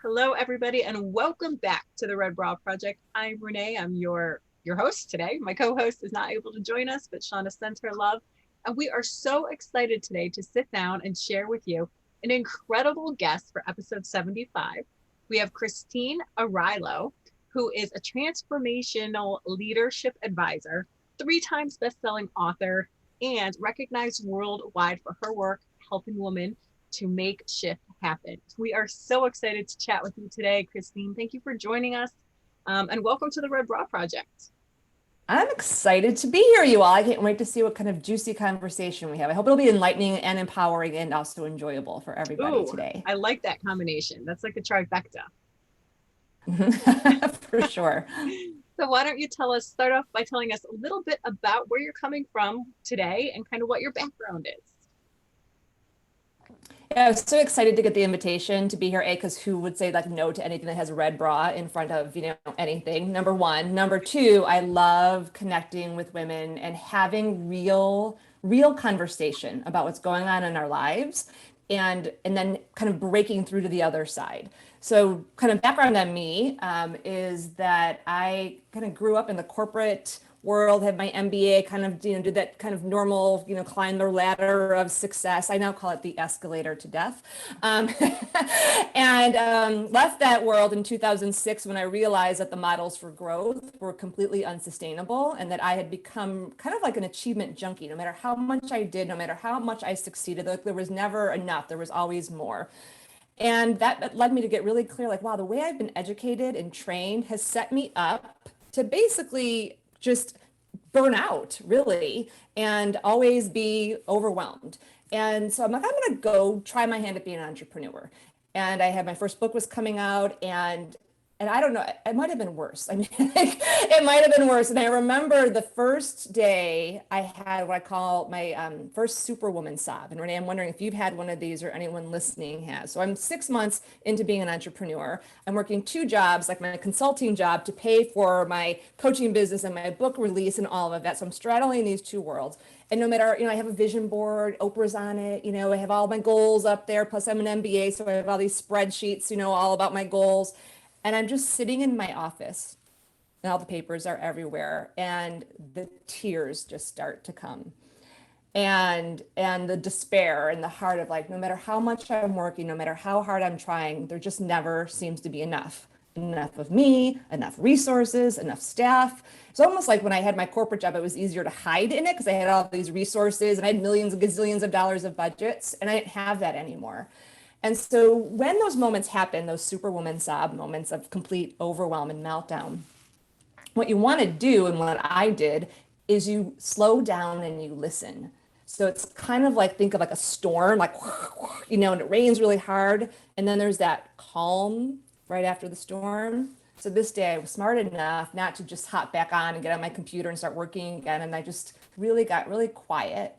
Hello, everybody, and welcome back to the Red Bra Project. I'm Renee. I'm your host today. My co-host is not able to join us, but Shauna sends her love. And we are so excited today to sit down and share with you an incredible guest for episode 75. We have Christine Arylo, who is a transformational leadership advisor, 3 times best-selling author, and recognized worldwide for her work helping women to make shift happen. We are so excited to chat with you today, Christine. Thank you for joining us, and welcome to the Red Bra Project. I'm excited to be here, you all. I can't wait to see what kind of juicy conversation we have. I hope it'll be enlightening and empowering and also enjoyable for everybody Ooh, today. I like that combination. That's like a trifecta. For sure. So why don't you start off by telling us a little bit about where you're coming from today and kind of what your background is. Yeah, I was so excited to get the invitation to be here, A, because who would say like no to anything that has a red bra in front of, anything, number one. Number two, I love connecting with women and having real conversation about what's going on in our lives and then kind of breaking through to the other side. So kind of background on me is that I kind of grew up in the corporate world, had my MBA, kind of, did that kind of normal, climb the ladder of success. I now call it the escalator to death. And left that world in 2006 when I realized that the models for growth were completely unsustainable and that I had become kind of like an achievement junkie. No matter how much I did, no matter how much I succeeded, like there was never enough. There was always more. And that led me to get really clear, like, wow, the way I've been educated and trained has set me up to basically just burn out, really, and always be overwhelmed. And so I'm like, I'm going to go try my hand at being an entrepreneur. And I had my first book was coming out, and I don't know, it might have been worse. I mean, like, it might have been worse. And I remember the first day I had what I call my first Superwoman Sob. And Renee, I'm wondering if you've had one of these or anyone listening has. So I'm 6 months into being an entrepreneur. I'm working 2 jobs, like my consulting job to pay for my coaching business and my book release and all of that. So I'm straddling these 2 worlds. And no matter, I have a vision board, Oprah's on it, I have all my goals up there. Plus I'm an MBA, so I have all these spreadsheets, all about my goals. And I'm just sitting in my office and all the papers are everywhere and the tears just start to come. And the despair and the heart of like, no matter how much I'm working, no matter how hard I'm trying, there just never seems to be enough of me, enough resources, enough staff. It's almost like when I had my corporate job, it was easier to hide in it because I had all these resources and I had millions and gazillions of dollars of budgets, and I didn't have that anymore. And so when those moments happen, those Superwoman Sob moments of complete overwhelm and meltdown, what you want to do, and what I did, is you slow down and you listen. So it's kind of like, think of like a storm, like, and it rains really hard. And then there's that calm right after the storm. So this day I was smart enough not to just hop back on and get on my computer and start working again. And I just really got really quiet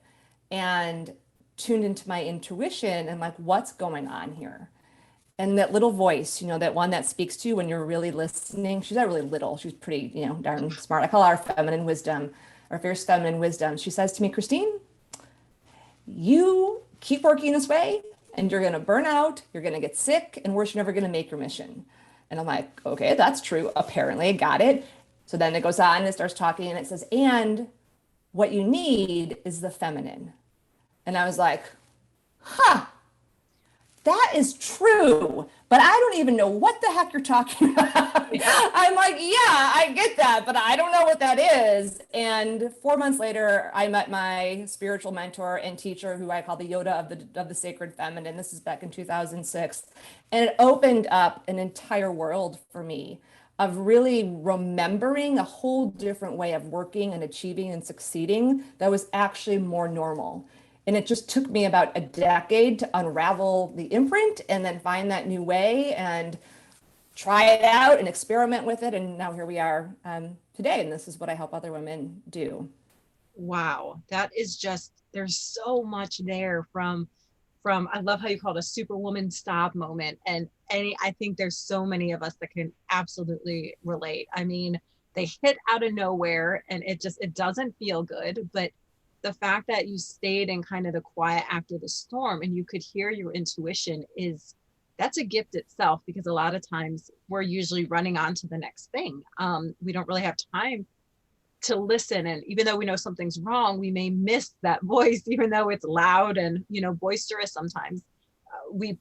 and tuned into my intuition and like, what's going on here? And that little voice, that one that speaks to you when you're really listening. She's not really little. She's pretty, darn smart. I call her feminine wisdom, or fierce feminine wisdom. She says to me, Christine, you keep working this way and you're going to burn out, you're going to get sick, and worse, you're never going to make your mission. And I'm like, okay, that's true. Apparently, I got it. So then it goes on and it starts talking and it says, and what you need is the feminine. And I was like, huh, that is true, but I don't even know what the heck you're talking about. I'm like, yeah, I get that, but I don't know what that is. And 4 months later, I met my spiritual mentor and teacher, who I call the Yoda of the sacred feminine. This is back in 2006. And it opened up an entire world for me of really remembering a whole different way of working and achieving and succeeding that was actually more normal. And it just took me about a decade to unravel the imprint and then find that new way and try it out and experiment with it. And now here we are today. And this is what I help other women do. Wow, that is just, there's so much there from I love how you call it a Superwoman stop moment. And I think there's so many of us that can absolutely relate. I mean, they hit out of nowhere and it doesn't feel good, but the fact that you stayed in kind of the quiet after the storm and you could hear your intuition that's a gift itself, because a lot of times we're usually running on to the next thing. We don't really have time to listen. And even though we know something's wrong, we may miss that voice, even though it's loud and, boisterous sometimes.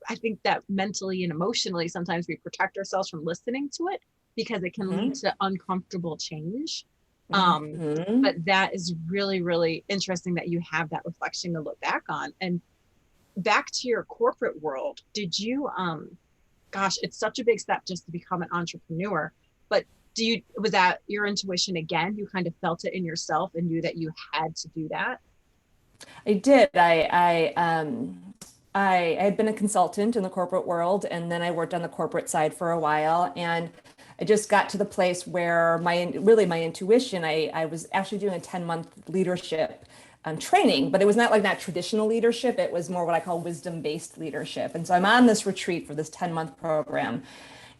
I think that mentally and emotionally, sometimes we protect ourselves from listening to it because it can lead to uncomfortable change. But that is really, really interesting that you have that reflection to look back on. And back to your corporate world, did you, gosh, it's such a big step just to become an entrepreneur, but was that your intuition again? You kind of felt it in yourself and knew that you had to do that? I did. I had been a consultant in the corporate world, and then I worked on the corporate side for a while. And I just got to the place where my intuition, I was actually doing a 10-month leadership training, but it was not like that traditional leadership. It was more what I call wisdom-based leadership. And so I'm on this retreat for this 10-month program.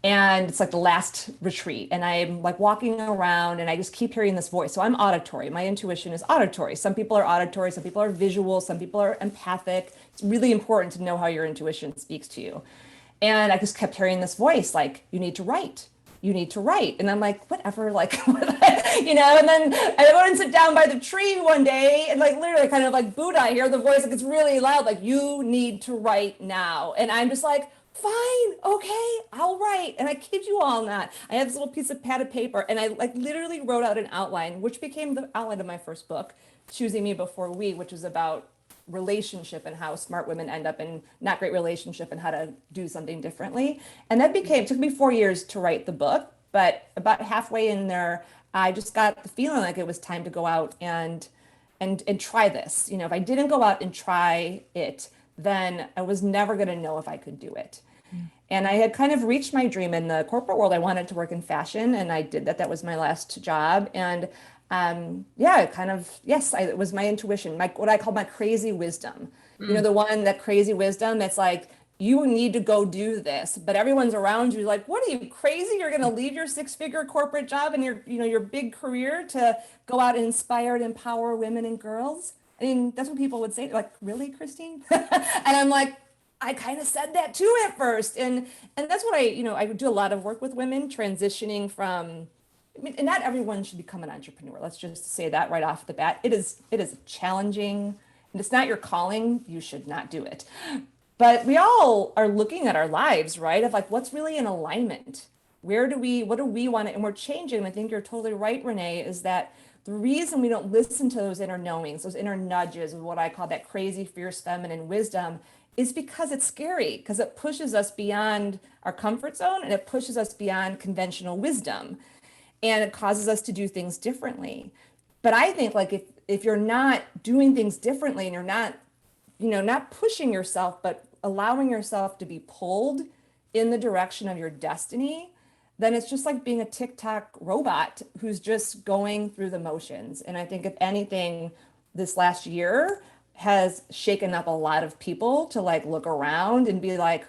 And it's like the last retreat. And I'm like walking around and I just keep hearing this voice. So I'm auditory. My intuition is auditory. Some people are auditory, some people are visual, some people are empathic. It's really important to know how your intuition speaks to you. And I just kept hearing this voice like, you need to write. You need to write. And I'm like, whatever, like, and then I went and sit down by the tree one day and like literally kind of like Buddha, I hear the voice, like it's really loud, like you need to write now. And I'm just like, fine, okay, I'll write. And I kid you all not. I had this little piece of pad of paper and I like literally wrote out an outline, which became the outline of my first book, Choosing Me Before We, which was about relationship and how smart women end up in not great relationship and how to do something differently. And it took me 4 years to write the book, but about halfway in there, I just got the feeling like it was time to go out and try this. If I didn't go out and try it, then I was never going to know if I could do it. And I had kind of reached my dream in the corporate world. I wanted to work in fashion, and I did that. That was my last job. And it was my intuition, what I call my crazy wisdom. That crazy wisdom that's like, you need to go do this, but everyone's around you like, what are you, crazy? You're going to leave your 6-figure corporate job and your big career to go out and inspire and empower women and girls? I mean, that's what people would say, like, really, Christine? And I'm like, I kind of said that too at first. And that's what I do a lot of work with women transitioning from, and not everyone should become an entrepreneur. Let's just say that right off the bat. It is challenging, and it's not your calling. You should not do it. But we all are looking at our lives, right? Of like, what's really in alignment? What do we want to, and we're changing. And I think you're totally right, Renee, is that the reason we don't listen to those inner knowings, those inner nudges, what I call that crazy, fierce feminine wisdom, is because it's scary, because it pushes us beyond our comfort zone and it pushes us beyond conventional wisdom. And it causes us to do things differently. But I think like if you're not doing things differently and you're not pushing yourself, but allowing yourself to be pulled in the direction of your destiny, then it's just like being a TikTok robot who's just going through the motions. And I think if anything, this last year has shaken up a lot of people to like look around and be like,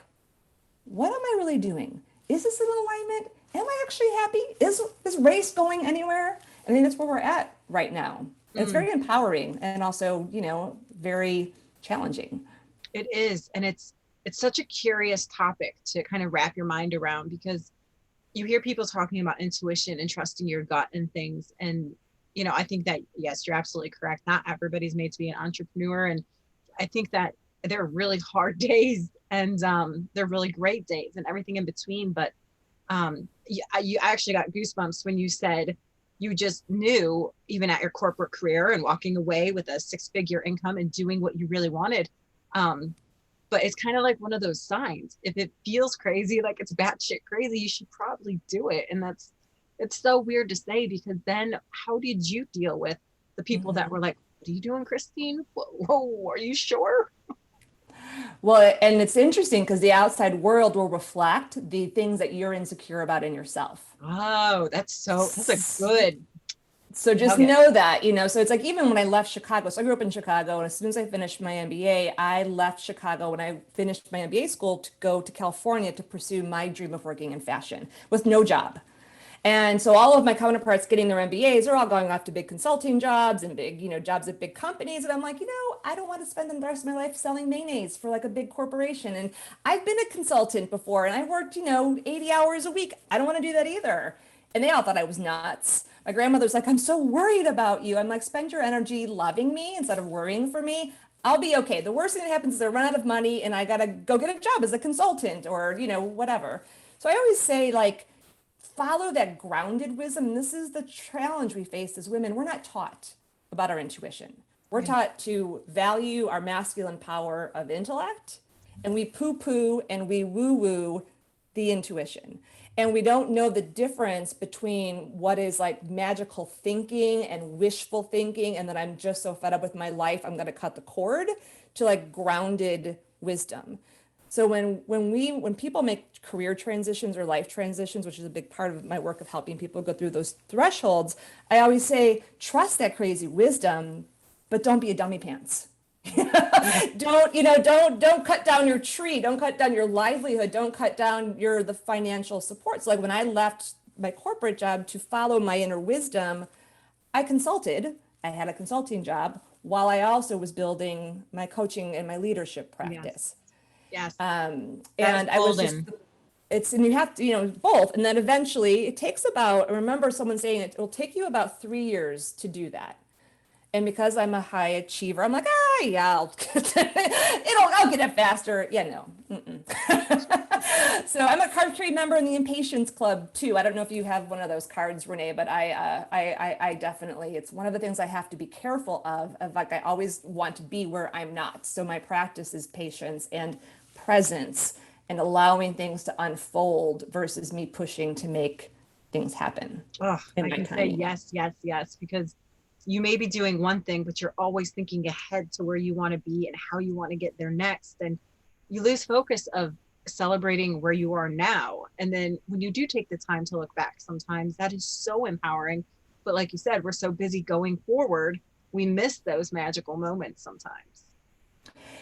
what am I really doing? Is this in alignment? Am I actually happy? Is this race going anywhere? I mean, that's where we're at right now. It's very empowering and also, very challenging. It is. And it's such a curious topic to kind of wrap your mind around, because you hear people talking about intuition and trusting your gut and things. And, I think that, yes, you're absolutely correct. Not everybody's made to be an entrepreneur. And I think that there are really hard days and they're really great days and everything in between. But you actually got goosebumps when you said you just knew, even at your corporate career and walking away with a 6-figure income and doing what you really wanted. But it's kind of like one of those signs. If it feels crazy, like it's batshit crazy, you should probably do it. And it's so weird to say, because then how did you deal with the people that were like, what are you doing, Christine? Whoa, are you sure? Well, and it's interesting because the outside world will reflect the things that you're insecure about in yourself. Oh, that's a good. So just know that, so it's like even when I left Chicago, so I grew up in Chicago, and as soon as I finished my MBA, I left Chicago when I finished my MBA school to go to California to pursue my dream of working in fashion with no job. And so all of my counterparts getting their MBAs are all going off to big consulting jobs and big, jobs at big companies. And I'm like, I don't want to spend the rest of my life selling mayonnaise for like a big corporation. And I've been a consultant before and I worked, 80 hours a week. I don't want to do that either. And they all thought I was nuts. My grandmother's like, I'm so worried about you. I'm like, spend your energy loving me instead of worrying for me. I'll be okay. The worst thing that happens is I run out of money and I got to go get a job as a consultant or, whatever. So I always say, like, follow that grounded wisdom. And this is the challenge we face as women. We're not taught about our intuition. We're taught to value our masculine power of intellect, and we poo-poo and we woo-woo the intuition. And we don't know the difference between what is like magical thinking and wishful thinking, and that I'm just so fed up with my life, I'm going to cut the cord, to like grounded wisdom. So when people make career transitions or life transitions, which is a big part of my work of helping people go through those thresholds, I always say, trust that crazy wisdom, but don't be a dummy pants. Don't cut down your tree, don't cut down your livelihood, don't cut down the financial support. So like when I left my corporate job to follow my inner wisdom, I had a consulting job while I also was building my coaching and my leadership practice. Yes. And I was and you have to, both. And then eventually it takes I remember someone saying it'll take you about 3 years to do that. And because I'm a high achiever, I'm like, yeah, I'll get it faster. Yeah, no. So I'm a card trade member in the Impatience Club too. I don't know if you have one of those cards, Renee, but I definitely, it's one of the things I have to be careful of like, I always want to be where I'm not. So my practice is patience and presence and allowing things to unfold versus me pushing to make things happen. Oh, I can say yes, yes, yes, because you may be doing one thing, but you're always thinking ahead to where you want to be and how you want to get there next. And you lose focus of celebrating where you are now. And then when you do take the time to look back, sometimes that is so empowering. But like you said, we're so busy going forward, we miss those magical moments sometimes.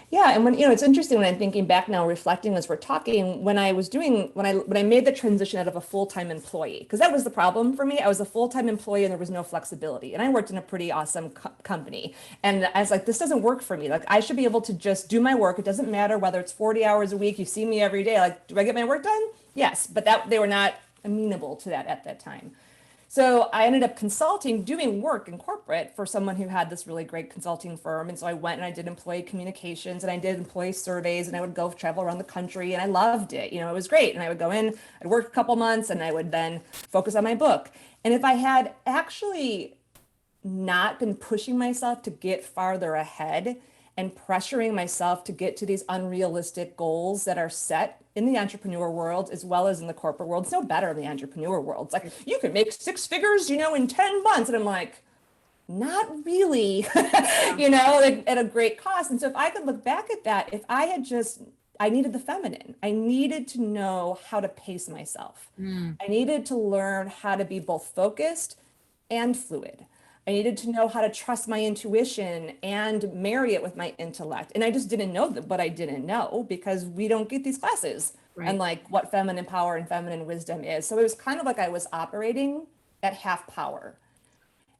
Yeah, and when it's interesting when I'm thinking back now, reflecting as we're talking, when I made the transition out of a full-time employee, because that was the problem for me. I was a full-time employee and there was no flexibility, and I worked in a pretty awesome company, and I was like, this doesn't work for me. Like, I should be able to just do my work. It doesn't matter whether it's 40 hours a week. You see me every day. Like, do I get my work done? Yes, but they were not amenable to that at that time. So I ended up doing work in corporate for someone who had this really great consulting firm. And so I went and I did employee communications and I did employee surveys and I would go travel around the country and I loved it. It was great. And I would go in, I'd work a couple months and I would then focus on my book. And if I had actually not been pushing myself to get farther ahead and pressuring myself to get to these unrealistic goals that are set in the entrepreneur world as well as in the corporate world. It's no better in the entrepreneur world. It's like, you can make 6 figures, in 10 months. And I'm like, not really, like at a great cost. And so if I could look back at that, if I had I needed the feminine. I needed to know how to pace myself. I needed to learn how to be both focused and fluid. I needed to know how to trust my intuition and marry it with my intellect. And I just didn't know what I didn't know because we don't get these classes and like what feminine power and feminine wisdom is. So it was kind of like I was operating at half power.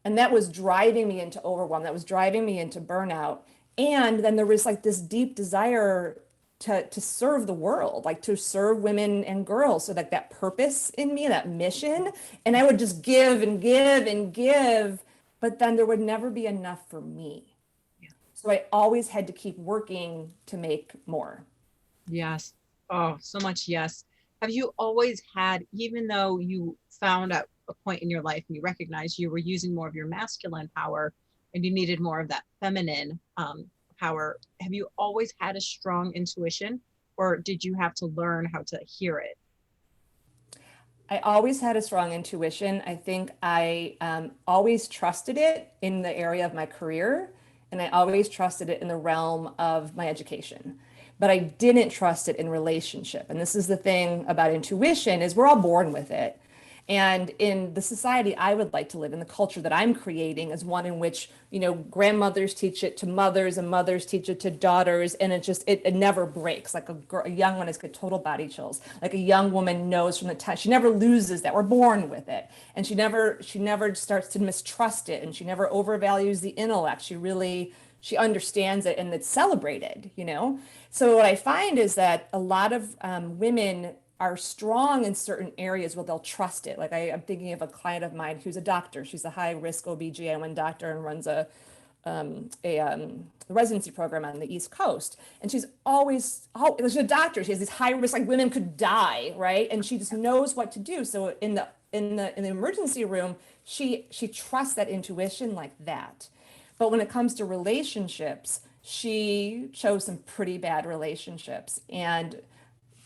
And that was driving me into overwhelm. That was driving me into burnout. And then there was like this deep desire to serve the world, like to serve women and girls. So like that purpose in me, that mission, and I would just give and give and give. But then there would never be enough for me. Yeah. So I always had to keep working to make more. Yes. Oh, so much yes. Have you always had, even though you found at a point in your life and you recognized you were using more of your masculine power and you needed more of that feminine power, have you always had a strong intuition or did you have to learn how to hear it? I always had a strong intuition. I think I always trusted it in the area of my career, and I always trusted it in the realm of my education. But I didn't trust it in relationship. And this is the thing about intuition is we're all born with it. And in the society I would like to live in, the culture that I'm creating is one in which, grandmothers teach it to mothers and mothers teach it to daughters. And it never breaks. Like a young one has got total body chills. Like a young woman knows from the time, she never loses that. We're born with it. And she never starts to mistrust it. And she never overvalues the intellect. She understands it and it's celebrated. So what I find is that a lot of women are strong in certain areas where they'll trust it. Like I'm thinking of a client of mine who's a doctor. She's a high risk OBGYN doctor and runs a residency program on the East Coast. And she's she's a doctor. She has these high risk, like women could die, right? And she just knows what to do. So in the emergency room, she trusts that intuition like that. But when it comes to relationships, she chose some pretty bad relationships. And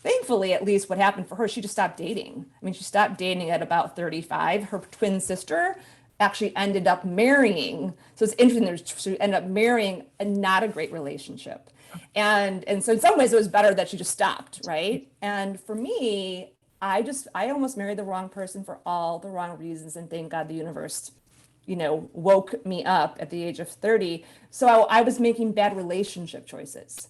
thankfully, at least what happened for her, she just stopped dating. I mean, she stopped dating at about 35. Her twin sister actually ended up marrying. So it's interesting. She ended up marrying not a great relationship. And so in some ways it was better that she just stopped, right? And for me, I almost married the wrong person for all the wrong reasons. And thank God the universe, woke me up at the age of 30. So I was making bad relationship choices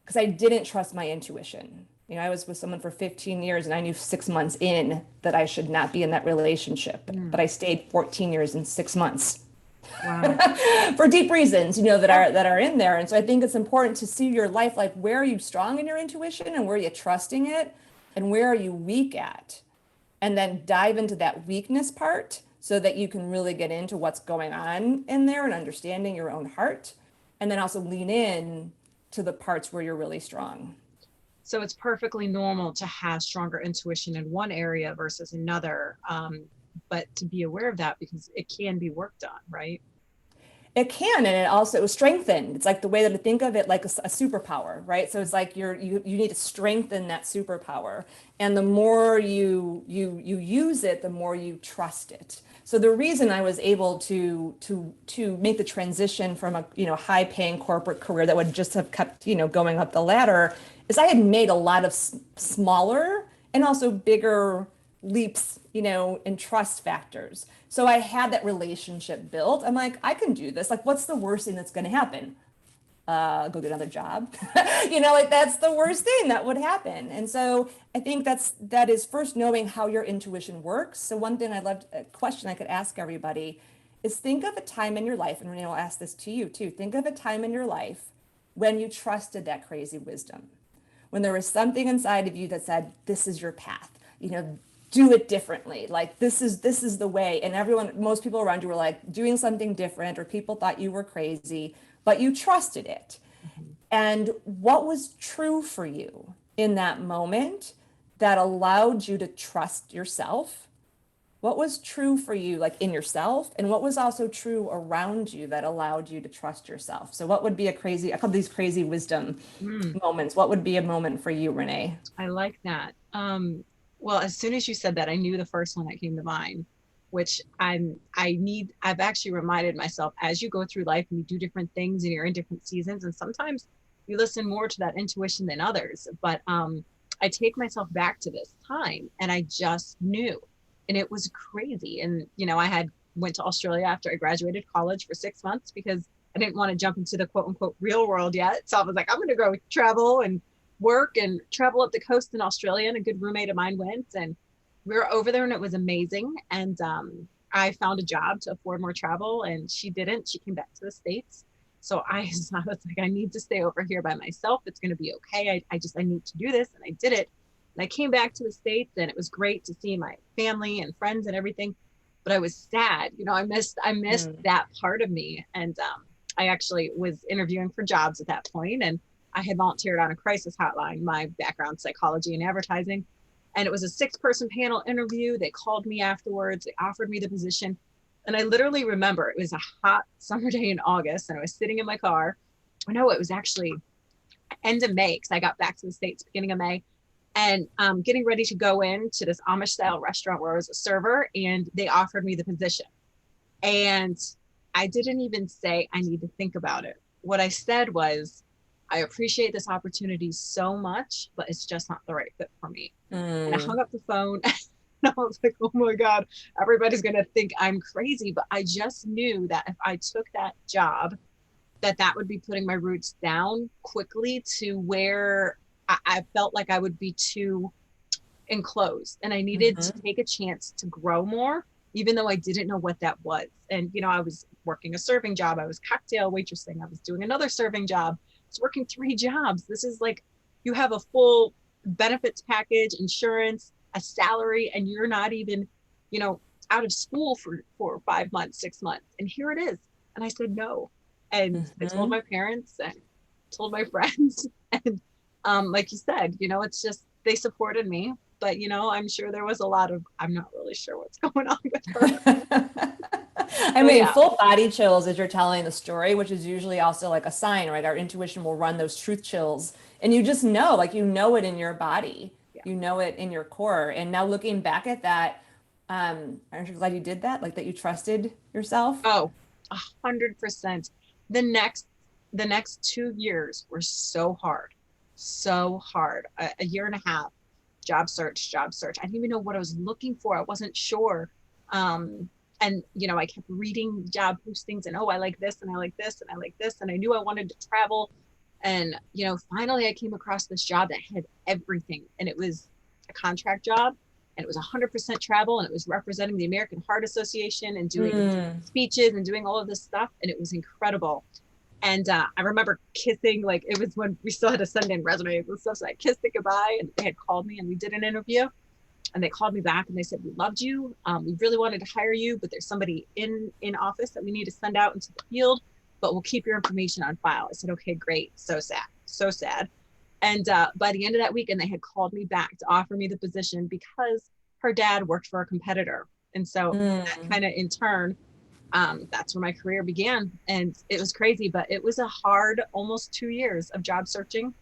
because I didn't trust my intuition. I was with someone for 15 years and I knew 6 months in that I should not be in that relationship, but I stayed 14 years and 6 months. Wow. For deep reasons, that are in there. And so I think it's important to see your life, like where are you strong in your intuition and where are you trusting it and where are you weak at? And then dive into that weakness part so that you can really get into what's going on in there and understanding your own heart. And then also lean in to the parts where you're really strong. So it's perfectly normal to have stronger intuition in one area versus another, but to be aware of that because it can be worked on, right? It can, and it also strengthened. It's like the way that I think of it, like a superpower, right? So it's like you need to strengthen that superpower, and the more you use it, the more you trust it. So the reason I was able to make the transition from a high paying corporate career that would just have kept going up the ladder is I had made a lot of smaller and also bigger leaps, in trust factors. So I had that relationship built. I'm like, I can do this. Like, what's the worst thing that's going to happen? Go get another job. Like that's the worst thing that would happen. And so I think that is first knowing how your intuition works. So one thing a question I could ask everybody is think of a time in your life, and Renee will ask this to you too. Think of a time in your life when you trusted that crazy wisdom, when there was something inside of you that said, this is your path, do it differently. Like this is the way. And most people around you were like doing something different, or people thought you were crazy, but you trusted it. Mm-hmm. And what was true for you in that moment that allowed you to trust yourself? What was true for you, like in yourself, and what was also true around you that allowed you to trust yourself? So what would be I call these crazy wisdom moments. What would be a moment for you, Renee? I like that. Well, as soon as you said that, I knew the first one that came to mind, which I've actually reminded myself as you go through life and you do different things and you're in different seasons, and sometimes you listen more to that intuition than others. But I take myself back to this time and I just knew, and it was crazy. And, I went to Australia after I graduated college for 6 months because I didn't want to jump into the quote unquote real world yet. So I was like, I'm going to go travel and work and travel up the coast in Australia. And a good roommate of mine went, and we were over there and it was amazing. And I found a job to afford more travel and she didn't. She came back to the States. So I was like, I need to stay over here by myself. It's going to be okay. I need to do this. And I did it. And I came back to the States and it was great to see my family and friends and everything. But I was sad. I missed that part of me. And I actually was interviewing for jobs at that point, and I had volunteered on a crisis hotline, my background, psychology and advertising. And it was a 6-person panel interview. They called me afterwards. They offered me the position. And I literally remember it was a hot summer day in August and I was sitting in my car. No, it was actually end of May because I got back to the States beginning of May, and getting ready to go into this Amish style restaurant where I was a server, and they offered me the position. And I didn't even say I need to think about it. What I said was, I appreciate this opportunity so much, but it's just not the right fit for me. And I hung up the phone And I was like, oh my God, everybody's going to think I'm crazy. But I just knew that if I took that job, that would be putting my roots down quickly to where I felt like I would be too enclosed, and I needed to Mhm. take a chance to grow more, even though I didn't know what that was. And, I was working a serving job, I was cocktail waitressing, I was doing another serving job, I was working 3 jobs. This is like, you have a full benefits package, insurance, a salary, and you're not even, you know, out of school for 5 months, 6 months. And here it is. And I said no. And I told Mhm. my parents and told my friends. And like you said, it's just they supported me, but I'm sure there was a lot of I'm not really sure what's going on with her. I So mean, yeah. full body chills as you're telling the story, which is usually also like a sign, right? Our intuition will run those truth chills, and you just know, like you know it in your body, Yeah. you know it in your core. And now looking back at that, aren't you glad you did that? Like that you trusted yourself? Oh, 100%. The next the next 2 years were so hard. So hard. A year and a half, job search, job search. I didn't even know what I was looking for. I wasn't sure. And I kept reading job postings and, oh, I like this and I like this and I like this. And I knew I wanted to travel. And, finally I came across this job that had everything. And it was a contract job, and it was 100% travel, and it was representing the American Heart Association and doing Mm. speeches and doing all of this stuff. And it was incredible. And I remember kissing, like it was when we still had to send in resumes and stuff. So I kissed it goodbye, and they had called me and we did an interview, and they called me back and they said, we loved you. We really wanted to hire you, but there's somebody in office that we need to send out into the field, but we'll keep your information on file. I said, okay, great. So sad, so sad. And by the end of that week, and they had called me back to offer me the position because her dad worked for a competitor. And so that Mm. kind of in turn, that's where my career began. And it was crazy, but it was a hard almost 2 years of job searching,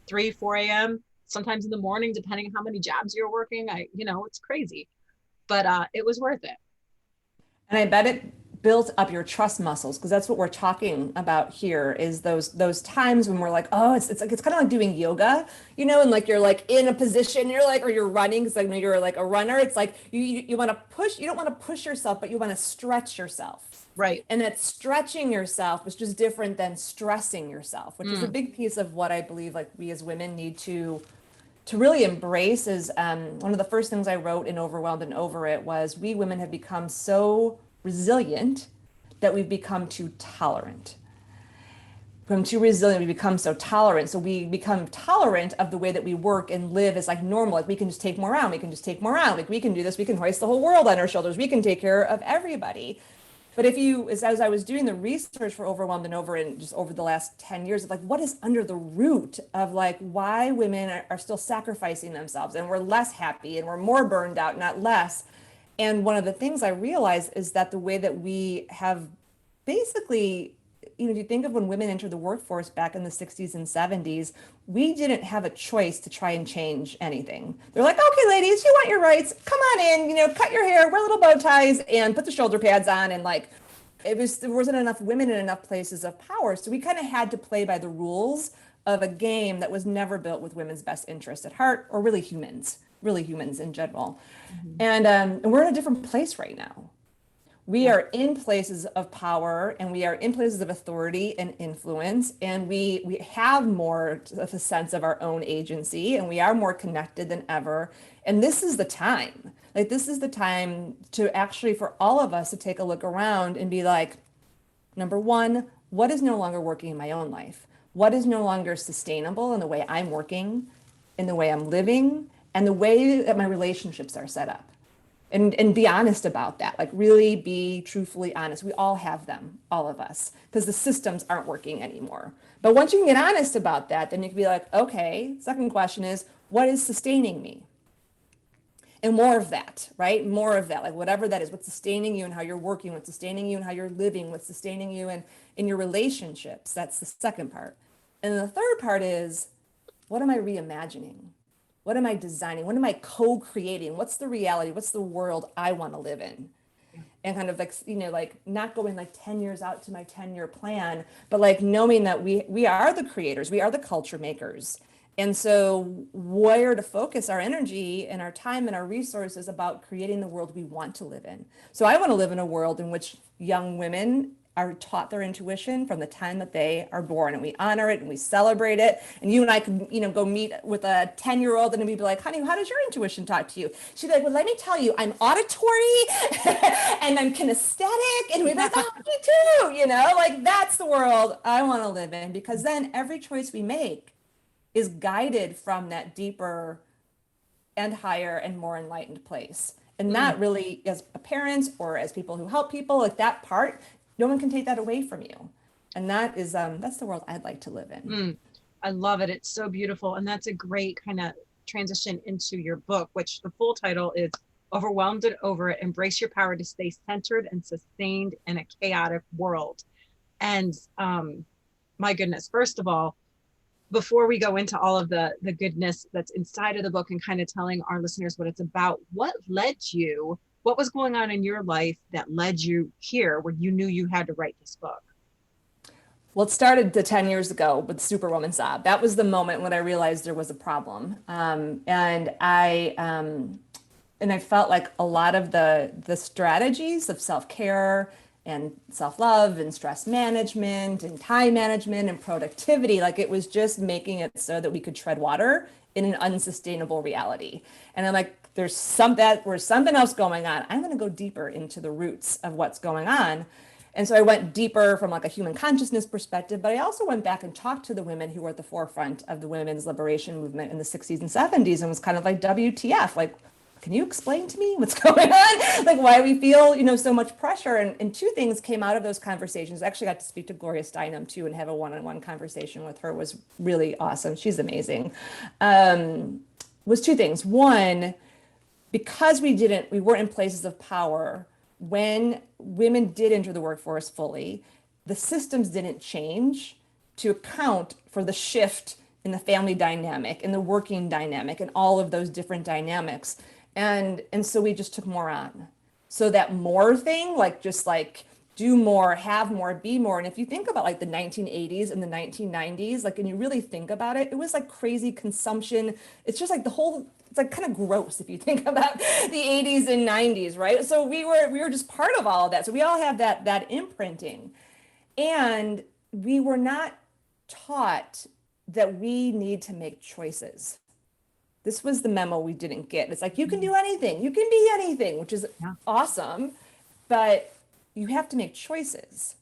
3, 4 a.m., sometimes in the morning, depending on how many jobs you're working. It's crazy, but it was worth it. And I bet it built up your trust muscles because that's what we're talking about here is those times when we're like, oh, it's like it's kind of like doing yoga, and like you're like in a position, you're like, or you're running because like when you're like a runner, it's like you want to push, you don't want to push yourself, but you want to stretch yourself. Right. And that stretching yourself is just different than stressing yourself, which is a Mm. big piece of what I believe like we as women need to really embrace is one of the first things I wrote in Overwhelmed and Over It was we women have become so resilient that we've become too tolerant. Become too resilient, we become so tolerant. So we become tolerant of the way that we work and live as like normal. Like we can just take more out, we can just take more out. Like we can do this, we can hoist the whole world on our shoulders, we can take care of everybody. But if you, as I was doing the research for Overwhelmed and Over and just over the last 10 years of like, what is under the root of like why women are still sacrificing themselves and we're less happy and we're more burned out, not less. And one of the things I realized is that the way that we have basically, if you think of when women entered the workforce back in the 60s and 70s, we didn't have a choice to try and change anything. They're like, okay, ladies, you want your rights? Come on in, cut your hair, wear little bow ties, and put the shoulder pads on. And like, there wasn't enough women in enough places of power. So we kind of had to play by the rules of a game that was never built with women's best interest at heart, or really humans in general. Mhm. And we're in a different place right now. We Yeah. are in places of power and we are in places of authority and influence, and we have more of a sense of our own agency, and we are more connected than ever. And this is the time. Like this is the time to actually for all of us to take a look around and be like, number one, what is no longer working in my own life? What is no longer sustainable in the way I'm working, in the way I'm living, and the way that my relationships are set up? And be honest about that. Like really be truthfully honest. We all have them, all of us, because the systems aren't working anymore. But once you can get honest about that, then you can be like, okay, second question is, what is sustaining me? And more of that, right? More of that, like whatever that is, what's sustaining you and how you're working, what's sustaining you and how you're living, what's sustaining you and in your relationships. That's the second part. And the third part is, what am I reimagining? What am I designing? What am I co-creating? What's the reality? What's the world I want to live in? Yeah. And kind of like, like not going like 10 years out to my 10-year plan, but like knowing that we are the creators, we are the culture makers. And so where to focus our energy and our time and our resources about creating the world we want to live in. So I want to live in a world in which young women are taught their intuition from the time that they are born, and we honor it and we celebrate it. And you and I could, go meet with a 10-year-old and we'd be like, honey, how does your intuition talk to you? She'd be like, well, let me tell you, I'm auditory and I'm kinesthetic. And we'd be like, oh, me too, like that's the world I want to live in, because then every choice we make is guided from that deeper and higher and more enlightened place. And that really, as a parent or as people who help people, like that part, no one can take that away from you. And that is, that's the world I'd like to live in. I love it. It's so beautiful. And that's a great kind of transition into your book, which the full title is Overwhelmed and Over It, Embrace Your Power to Stay Centered and Sustained in a Chaotic World. And my goodness, first of all, before we go into all of the goodness that's inside of the book and kind of telling our listeners what it's about, what was going on in your life that led you here where you knew you had to write this book? Well, it started 10 years ago with Superwoman Sob. That was the moment when I realized there was a problem. And I felt like a lot of the strategies of self-care and self-love and stress management and time management and productivity, like it was just making it so that we could tread water in an unsustainable reality. And I'm like, there's something else going on. I'm going to go deeper into the roots of what's going on. And so I went deeper from like a human consciousness perspective, but I also went back and talked to the women who were at the forefront of the women's liberation movement in the 60s and 70s and was kind of like, WTF, like, can you explain to me what's going on? Like why we feel, so much pressure. And two things came out of those conversations. I actually got to speak to Gloria Steinem too and have a one-on-one conversation with her. It was really awesome. She's amazing. Was two things. One, because we weren't in places of power when women did enter the workforce fully, the systems didn't change to account for the shift in the family dynamic and the working dynamic and all of those different dynamics. And so we just took more on. So that more thing, like just like do more, have more, be more. And if you think about like the 1980s and the 1990s, like, and you really think about it, it was like crazy consumption. It's just like it's like kind of gross if you think about the 80s and 90s, right? So we were just part of all of that. So we all have that imprinting. And we were not taught that we need to make choices. This was the memo we didn't get. It's like, you can do anything, you can be anything, which is awesome, but you have to make choices.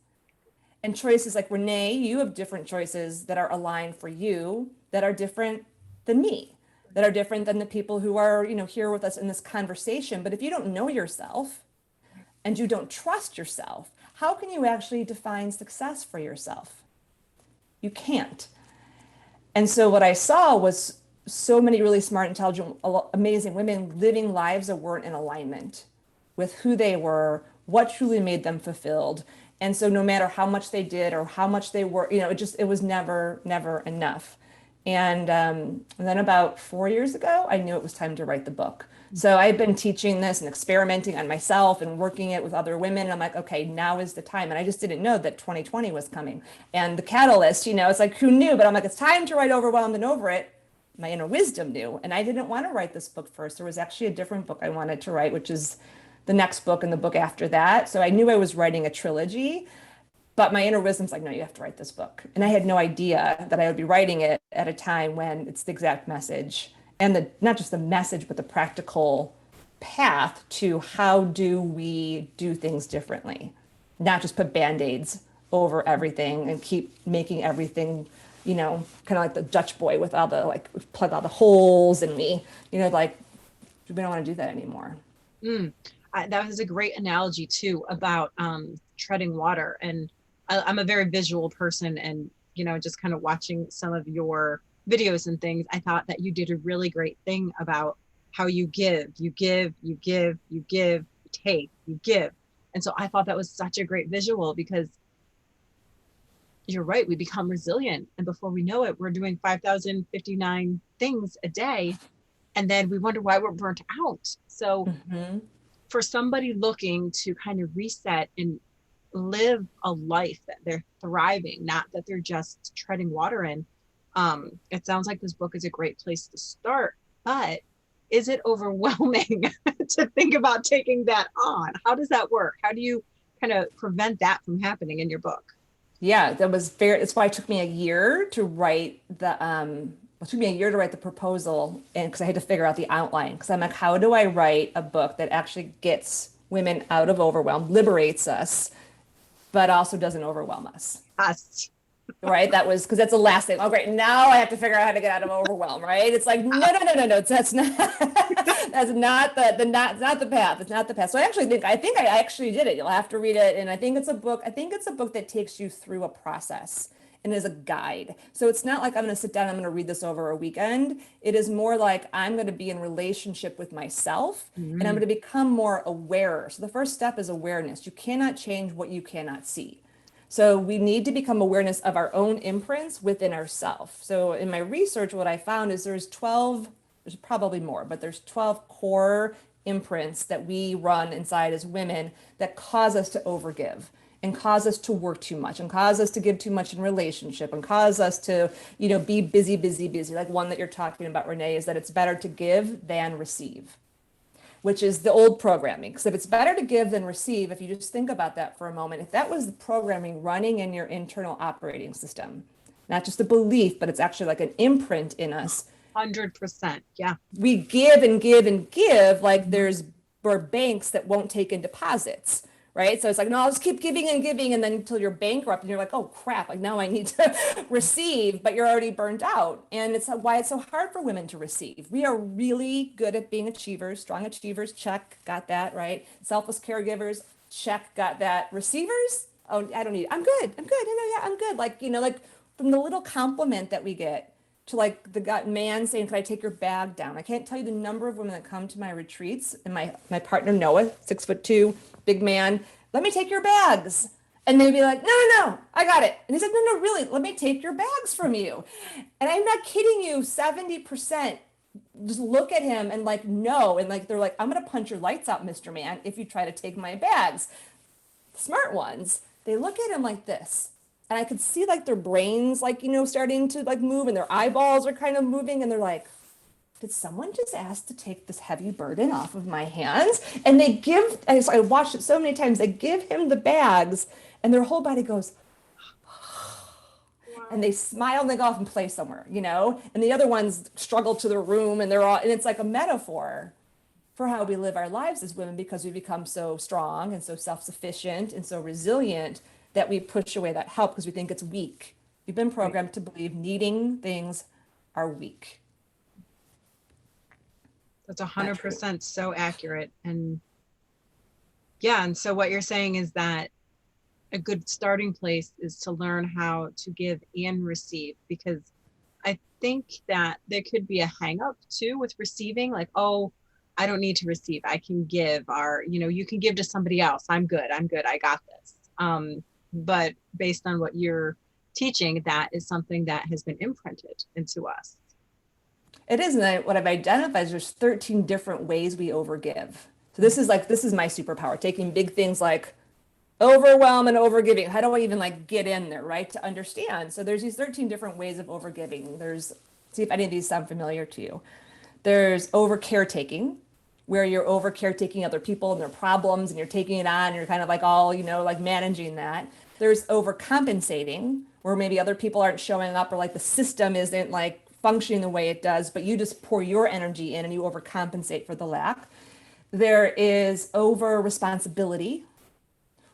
And choices like, Renee, you have different choices that are aligned for you that are different than me, that are different than the people who are, here with us in this conversation. But if you don't know yourself and you don't trust yourself, how can you actually define success for yourself? You can't. And so what I saw was so many really smart, intelligent, amazing women living lives that weren't in alignment with who they were, what truly made them fulfilled. And so no matter how much they did or how much they were, it was never enough. And then about 4 years ago, I knew it was time to write the book. So I've been teaching this and experimenting on myself and working it with other women. And I'm like, okay, now is the time. And I just didn't know that 2020 was coming. And the catalyst, it's like, who knew? But I'm like, it's time to write Overwhelmed and Over It. My inner wisdom knew. And I didn't want to write this book first. There was actually a different book I wanted to write, which is the next book and the book after that. So I knew I was writing a trilogy. But my inner wisdom's like, no, you have to write this book. And I had no idea that I would be writing it at a time when it's the exact message and not just the message, but the practical path to how do we do things differently, not just put Band-Aids over everything and keep making everything, kind of like the Dutch boy with all the, like, plug all the holes and we don't want to do that anymore. That was a great analogy too about treading water. And I'm a very visual person, and just kind of watching some of your videos and things, I thought that you did a really great thing about how you give, you give, you give, you give, you take, you give. And so I thought that was such a great visual, because you're right, we become resilient, and before we know it, we're doing 5,059 things a day, and then we wonder why we're burnt out. So for somebody looking to kind of reset and live a life that they're thriving, not that they're just treading water in, It sounds like this book is a great place to start, but is it overwhelming to think about taking that on? How does that work? How do you kind of prevent that from happening in your book? Yeah, that was very, that's why it took me a year to write it took me a year to write the proposal and because I had to figure out the outline. Because I'm like, how do I write a book that actually gets women out of overwhelm, liberates us, but also doesn't overwhelm us? Us. Right? That was because that's the last thing. Oh, great. Now I have to figure out how to get out of overwhelm, right? It's like, no. That's not that's not not the path. It's not the path. So I think I actually did it. You'll have to read it. And I think it's a book that takes you through a process and is a guide. So it's not like I'm going to sit down, I'm going to read this over a weekend. It is more like I'm going to be in relationship with myself and I'm Mm, going to become more aware. So the first step is awareness. You cannot change what you cannot see. So we need to become awareness of our own imprints within ourselves. So in my research, what I found is there's probably more, but there's 12 core imprints that we run inside as women that cause us to overgive and cause us to work too much and cause us to give too much in relationship and cause us to, be busy, busy, busy. Like one that you're talking about, Renee, is that it's better to give than receive, which is the old programming. Because if it's better to give than receive, if you just think about that for a moment, if that was the programming running in your internal operating system, not just a belief, but it's actually like an imprint in us, 100%. Yeah. we give and give and give like Mhm. there's or banks that won't take in deposits, right? So it's like, no, I'll just keep giving and giving, and then until you're bankrupt and you're like, oh crap, like now I need to receive, but you're already burned out. And it's why it's so hard for women to receive. We are really good at being achievers, strong achievers, check, got that, right? Selfless caregivers, check, got that. Receivers, oh, I don't need, I'm good, yeah, I'm good. Like, like from the little compliment that we get to like the man saying, "Can I take your bag down?" I can't tell you the number of women that come to my retreats, and my partner Noah, 6'2", big man. Let me take your bags, and they'd be like, "No, I got it." And he's like, "No, really, let me take your bags from you." And I'm not kidding you, 70% just look at him and like no, and like they're like, "I'm gonna punch your lights out, Mr. Man, if you try to take my bags." Smart ones, they look at him like this. And I could see like their brains like, starting to like move and their eyeballs are kind of moving and they're like, did someone just ask to take this heavy burden off of my hands? And they give, I watched it so many times, they give him the bags and their whole body goes, and Wow. they smile and they go off and play somewhere. And the other ones struggle to their room and they're all, and it's like a metaphor for how we live our lives as women because we become so strong and so self-sufficient and so resilient that we push away that help because we think it's weak. We've been Right. programmed to believe needing things are weak. That's a Not hundred true. percent so accurate. And yeah, and so what you're saying is that a good starting place is to learn how to give and receive, because I think that there could be a hang up too with receiving, like, oh, I don't need to receive. I can give, or, you can give to somebody else. I'm good. I'm good. I got this. But based on what you're teaching, that is something that has been imprinted into us. It is, and what I've identified is there's 13 different ways we overgive. So this is my superpower, taking big things like overwhelm and overgiving. How do I even like get in there, right? To understand. So there's these 13 different ways of overgiving. See if any of these sound familiar to you. There's over caretaking, where you're over caretaking other people and their problems and you're taking it on and you're kind of like all, like managing that. There's overcompensating, where maybe other people aren't showing up or like the system isn't like functioning the way it does, but you just pour your energy in and you overcompensate for the lack. There is over responsibility,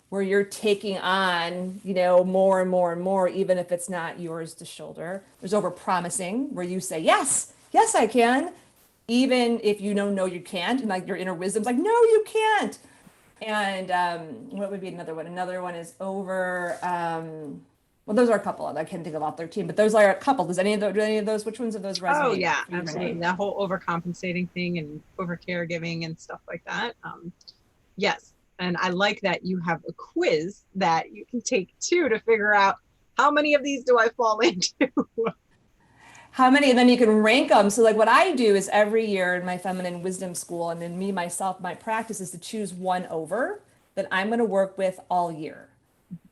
where you're taking on, more and more and more, even if it's not yours to shoulder. There's over promising, where you say, yes, yes, I can, even if you don't know you can't. And like your inner wisdom's like, no, you can't. And what would be another one? Another one is over, well, those are a couple. I can't think of all 13, but those are a couple. Do any of those, which ones of those Oh resonate yeah, for you, absolutely. Renee? That whole overcompensating thing and over caregiving and stuff like that. Yes. And I like that you have a quiz that you can take too to figure out how many of these do I fall into. How many? And then you can rank them. So, like, what I do is every year in my feminine wisdom school, and then me, myself, my practice is to choose one over that I'm going to work with all year.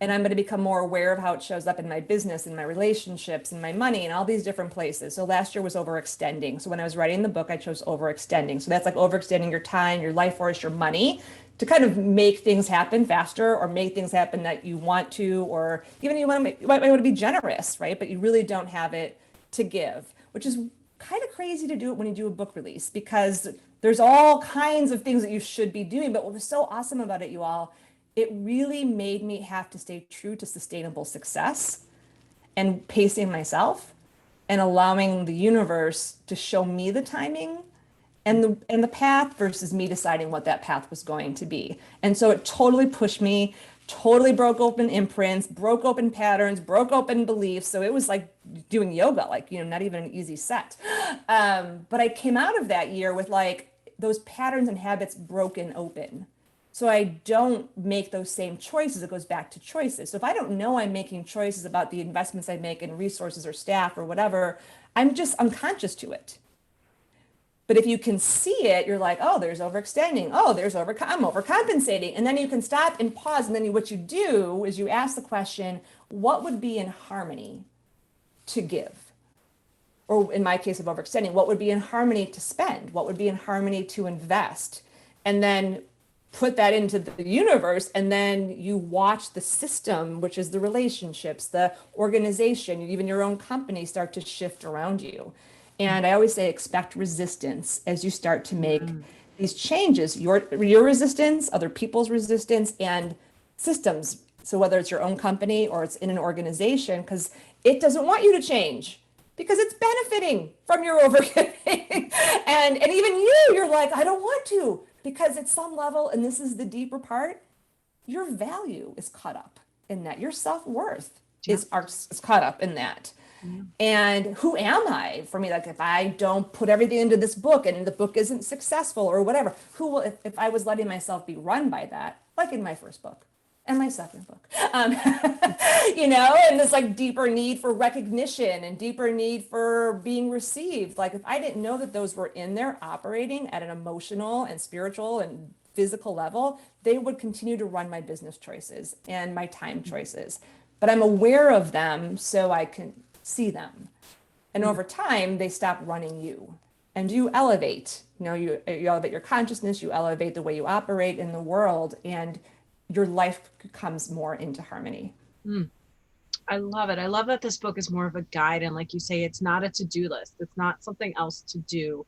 And I'm going to become more aware of how it shows up in my business, in my relationships, in my money, and all these different places. So last year was overextending. So when I was writing the book, I chose overextending. So that's like overextending your time, your life force, your money to kind of make things happen faster or make things happen that you want to, or even you might want to be generous, right? But you really don't have it to give, which is kind of crazy to do it when you do a book release because there's all kinds of things that you should be doing. But what was so awesome about it, you all, it really made me have to stay true to sustainable success and pacing myself and allowing the universe to show me the timing and the path versus me deciding what that path was going to be. And so it totally pushed me, totally broke open imprints, broke open patterns, broke open beliefs. So it was like doing yoga, like, not even an easy set. But I came out of that year with like those patterns and habits broken open. So I don't make those same choices. It goes back to choices. So if I don't know I'm making choices about the investments I make in resources or staff or whatever, I'm just unconscious to it. But if you can see it, you're like, oh, there's overextending. Oh, I'm overcompensating. And then you can stop and pause. And then what you do is you ask the question, what would be in harmony to give? Or in my case of overextending, what would be in harmony to spend? What would be in harmony to invest? And then put that into the universe. And then you watch the system, which is the relationships, the organization, even your own company start to shift around you. And I always say expect resistance as you start to make these changes, your resistance, other people's resistance, and systems. So whether it's your own company or it's in an organization, because it doesn't want you to change because it's benefiting from your overgiving. and even you're like, I don't want to, because at some level, and this is the deeper part, your value is caught up in that. Your self-worth is caught up in that. And who am I? For me, like if I don't put everything into this book and the book isn't successful or whatever, who will, if I was letting myself be run by that, like in my first book and my second book, and this like deeper need for recognition and deeper need for being received. Like if I didn't know that those were in there operating at an emotional and spiritual and physical level, they would continue to run my business choices and my time choices. But I'm aware of them so I can see them. And over time, they stop running you and you elevate, you elevate your consciousness, you elevate the way you operate in the world, and your life comes more into harmony. I love it. I love that this book is more of a guide. And like you say, it's not a to-do list. It's not something else to do.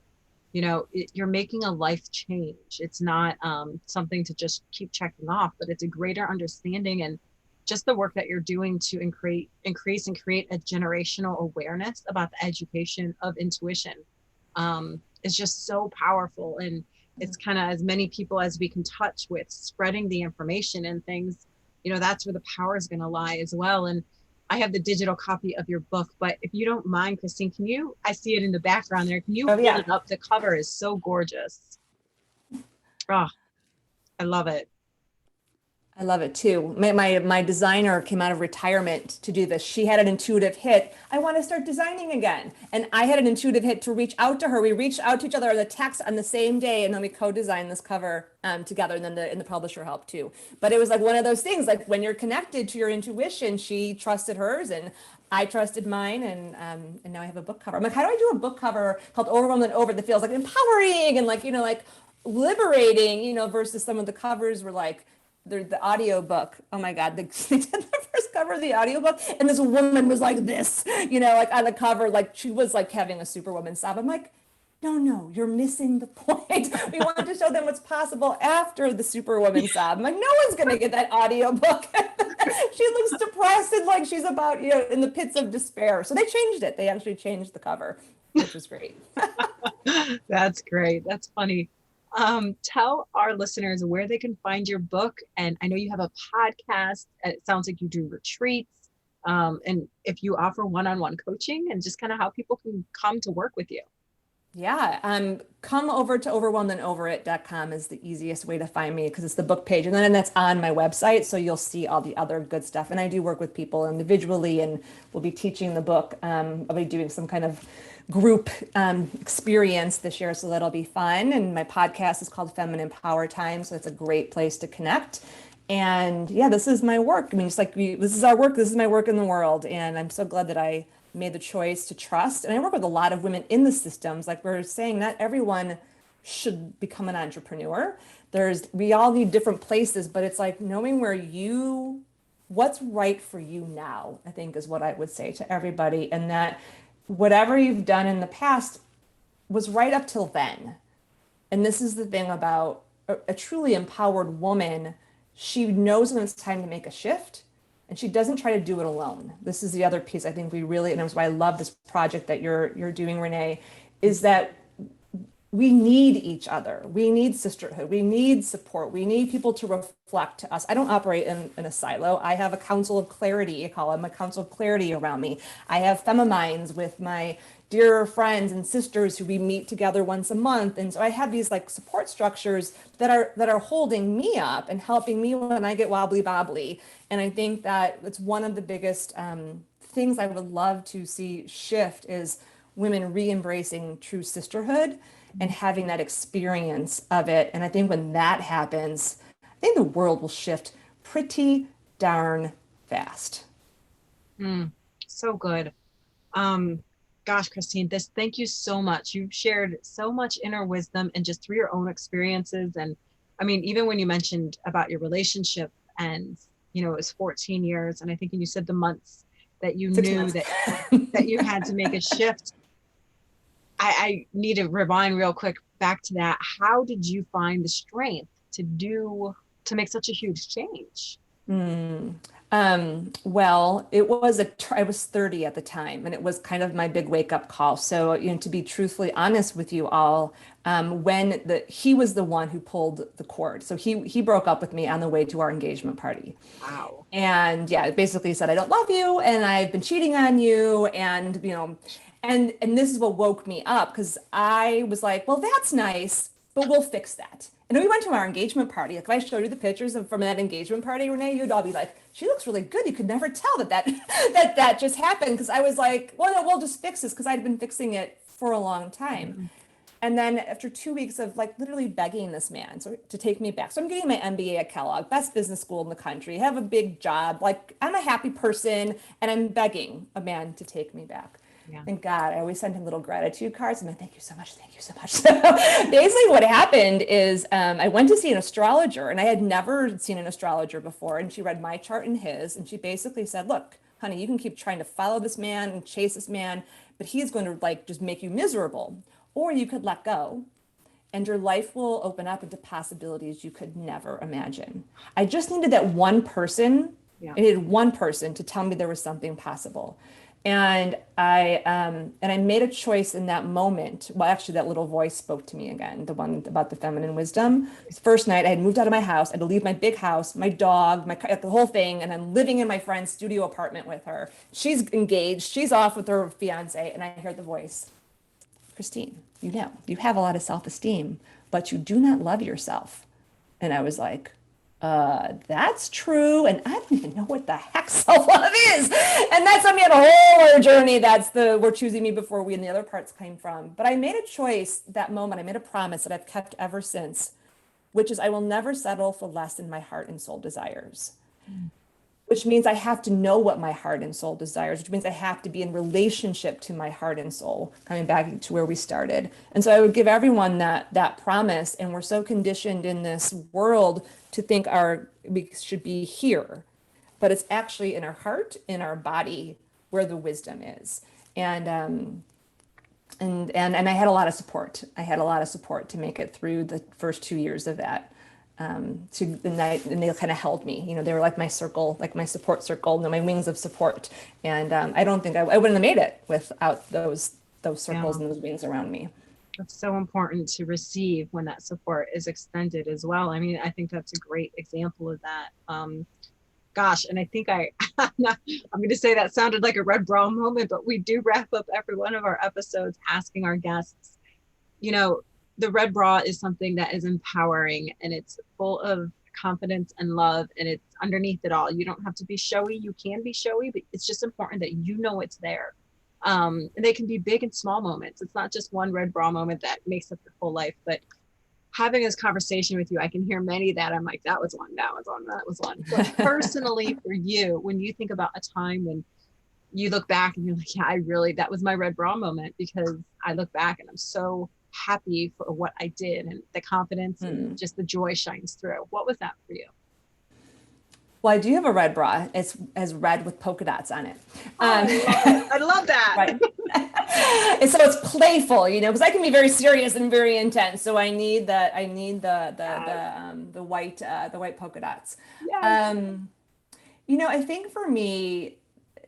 You're making a life change. It's not something to just keep checking off, but it's a greater understanding and just the work that you're doing to increase and create a generational awareness about the education of intuition is just so powerful. And it's kind of as many people as we can touch with spreading the information and things, that's where the power is going to lie as well. And I have the digital copy of your book, but if you don't mind, Christine, I see it in the background there. Can you hold it up? The cover is so gorgeous. Oh, I love it. I love it too. My designer came out of retirement to do this. She had an intuitive hit. I want to start designing again. And I had an intuitive hit to reach out to her. We reached out to each other on the text on the same day, and then we co-designed this cover together. And then the publisher helped too. But it was like one of those things, like when you're connected to your intuition, she trusted hers and I trusted mine, and now I have a book cover. I'm like, how do I do a book cover called Overwhelmed and Over that feels like empowering and like liberating, versus some of the covers were like, the audio book. Oh my God, they did the first cover of the audio book, and this woman was like this, like on the cover, like she was like having a Superwoman sob. I'm like, no, you're missing the point. We want to show them what's possible after the Superwoman sob. I'm like, no one's gonna get that audio book. She looks depressed and like she's about, in the pits of despair. So they changed it. They actually changed the cover, which was great. That's great. That's funny. Tell our listeners where they can find your book. And I know you have a podcast. It sounds like you do retreats. And if you offer one-on-one coaching and just kind of how people can come to work with you. Yeah, come over to overwhelmedandoverit.com is the easiest way to find me because it's the book page. And then that's on my website. So you'll see all the other good stuff. And I do work with people individually, and we'll be teaching the book. I'll be doing some kind of group experience this year. So that'll be fun. And my podcast is called Feminine Power Time. So it's a great place to connect. And yeah, this is my work. I mean, it's like this is our work. This is my work in the world. And I'm so glad that I made the choice to trust. And I work with a lot of women in the systems. Like we're saying, not everyone should become an entrepreneur. We all need different places, but it's like knowing what's right for you now, I think is what I would say to everybody. And that whatever you've done in the past was right up till then. And this is the thing about a truly empowered woman. She knows when it's time to make a shift and she doesn't try to do it alone. This is the other piece I think we really, and that's why I love this project that you're doing, Renee, is that we need each other. We need sisterhood. We need support. We need people to reflect to us. I don't operate in a silo. I have a council of clarity. I call them a council of clarity around me. I have femiminds with my dear friends and sisters who we meet together once a month. And so I have these like support structures that are holding me up and helping me when I get wobbly bobbly. And I think that it's one of the biggest things I would love to see shift is women re-embracing true sisterhood and having that experience of it. And I think when that happens, I think the world will shift pretty darn fast. So good. Um, Gosh, Christine, thank you so much. You've shared so much inner wisdom and just through your own experiences. And I mean, even when you mentioned about your relationship and, it was 14 years. And I think you said the months that you Six knew months. that you had to make a shift. I need to rewind real quick back to that. How did you find the strength to make such a huge change? Mm. Well, I was 30 at the time, and it was kind of my big wake up call. So, to be truthfully honest with you all, he was the one who pulled the cord. So he broke up with me on the way to our engagement party. Wow. And yeah, it basically said, I don't love you and I've been cheating on you. And, and this is what woke me up because I was like, well, that's nice, but we'll fix that. And we went to our engagement party. Like if I showed you the pictures from that engagement party, Renee, you'd all be like, she looks really good. You could never tell that just happened. Because I was like, well, no, we'll just fix this because I'd been fixing it for a long time. Mhm. And then after 2 weeks of like literally begging this man to take me back. So I'm getting my MBA at Kellogg, best business school in the country, have a big job. Like I'm a happy person and I'm begging a man to take me back. Yeah. Thank God. I always send him little gratitude cards. I'm like, thank you so much. Thank you so much. So basically what happened is I went to see an astrologer and I had never seen an astrologer before. And she read my chart and his. And she basically said, look, honey, you can keep trying to follow this man and chase this man, but he's going to like just make you miserable. Or you could let go and your life will open up into possibilities you could never imagine. I just needed that one person. Yeah. I needed one person to tell me there was something possible. And I made a choice in that moment. Well, actually, that little voice spoke to me again, the one about the feminine wisdom. The first night, I had moved out of my house. I had to leave my big house, my dog, the whole thing, and I'm living in my friend's studio apartment with her. She's engaged. She's off with her fiance, and I heard the voice, Christine, you have a lot of self-esteem, but you do not love yourself. And I was like, that's true. And I don't even know what the heck self-love is. And that's, I mean, a whole other journey. We're choosing me before we and the other parts came from. But I made a choice that moment. I made a promise that I've kept ever since, which is I will never settle for less than my heart and soul desires. Which means I have to know what my heart and soul desires, which means I have to be in relationship to my heart and soul, coming back to where we started. And so I would give everyone that promise. And we're so conditioned in this world to think we should be here, but it's actually in our heart, in our body, where the wisdom is. And I had a lot of support. I had a lot of support to make it through the first 2 years of that. And they kind of held me, they were like my circle, like my support circle, my wings of support. And I don't think I wouldn't have made it without those circles and those wings around me. It's so important to receive when that support is extended as well. I mean, I think that's a great example of that. Gosh, and I think I'm going to say that sounded like a red bra moment, but we do wrap up every one of our episodes asking our guests, the red bra is something that is empowering and it's full of confidence and love and it's underneath it all. You don't have to be showy. You can be showy, but it's just important that it's there. And they can be big and small moments. It's not just one red bra moment that makes up your whole life, but having this conversation with you, I can hear many that I'm like, that was one, that was one, that was one. But personally for you, when you think about a time when you look back and you're like, yeah, that was my red bra moment, because I look back and I'm so happy for what I did, and the confidence and just the joy shines through. What was that for you? Well, I do have a red bra. It's as red with polka dots on it. I love that. Right. And so it's playful, because I can be very serious and very intense. So I need that. I need the white polka dots. Yes. I think for me,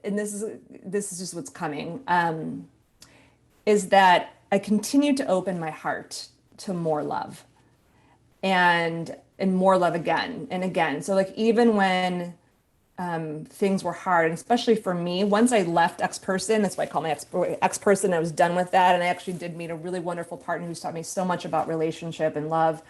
and this is just what's coming, is that I continue to open my heart to more love, and more love again and again. So like even when things were hard, and especially for me, once I left ex-person, that's why I call my ex-person, I was done with that. And I actually did meet a really wonderful partner who's taught me so much about relationship and love.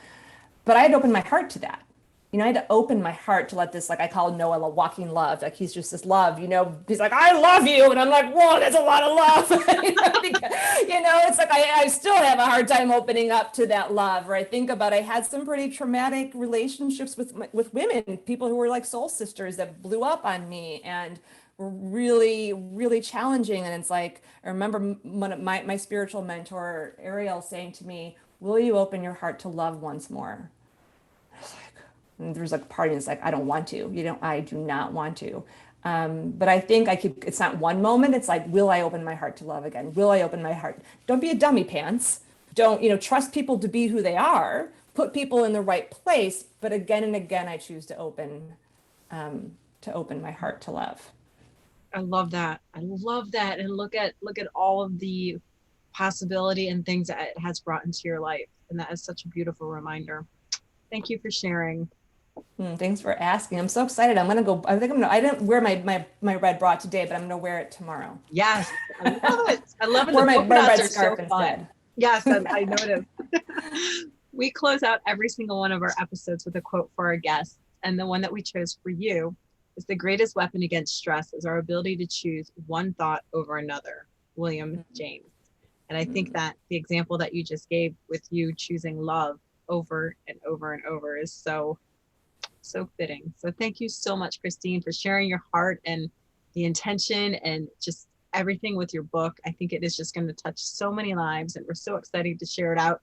But I had to open my heart to that. I had to open my heart to let this, like I call Noah a walking love. Like he's just this love, he's like, I love you. And I'm like, whoa, that's a lot of love. It's like I still have a hard time opening up to that love. Or I think about, I had some pretty traumatic relationships with women, people who were like soul sisters that blew up on me and were really, really challenging. And it's like, I remember my spiritual mentor, Arylo, saying to me, will you open your heart to love once more? And there's like a part of me that's like, I don't want to, I do not want to. But I think it's not one moment. It's like, will I open my heart to love again? Will I open my heart? Don't be a dummy pants. Don't, trust people to be who they are, put people in the right place. But again and again, I choose to open my heart to love. I love that. I love that. And look at all of the possibility and things that it has brought into your life. And that is such a beautiful reminder. Thank you for sharing. Thanks for asking. I'm so excited. I didn't wear my red bra today, but I'm going to wear it tomorrow. Yes. I love it. I love it. Wear my red scarf instead. Yes, I noticed. We close out every single one of our episodes with a quote for our guests. And the one that we chose for you is: the greatest weapon against stress is our ability to choose one thought over another. William James. And I think that the example that you just gave with you choosing love over and over and over is so fitting. So thank you so much, Christine, for sharing your heart and the intention and just everything with your book. I think it is just going to touch so many lives, and we're so excited to share it out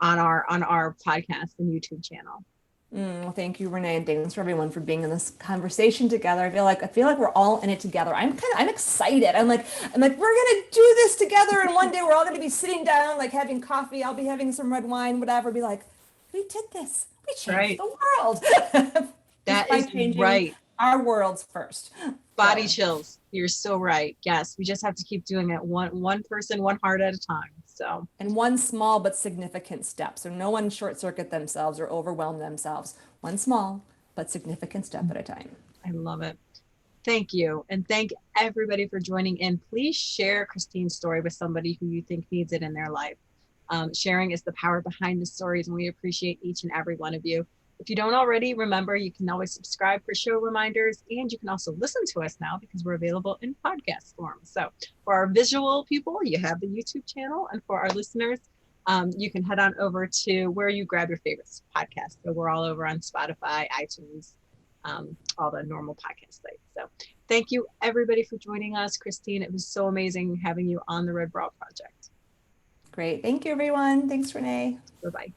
on our podcast and YouTube channel. Well, thank you, Renee, and thanks for everyone for being in this conversation together. I feel like we're all in it together. I'm excited. I'm like, we're gonna do this together, and one day we're all gonna be sitting down, like having coffee. I'll be having some red wine, whatever. Be like, we did this. We changed the world. That is right. Our worlds first. Body chills. You're so right. Yes, we just have to keep doing it one person, one heart at a time. So, and one small but significant step. So no one short circuit themselves or overwhelm themselves. One small but significant step at a time. I love it. Thank you. And thank everybody for joining in. Please share Christine's story with somebody who you think needs it in their life. Sharing is the power behind the stories, and we appreciate each and every one of you. If you don't already, remember, you can always subscribe for show reminders, and you can also listen to us now because we're available in podcast form. So for our visual people, you have the YouTube channel, and for our listeners, you can head on over to where you grab your favorite podcast. So we're all over on Spotify, iTunes, all the normal podcast sites. So thank you, everybody, for joining us. Christine, it was so amazing having you on the Red Bra Project. Great. Thank you, everyone. Thanks, Renee. Bye-bye.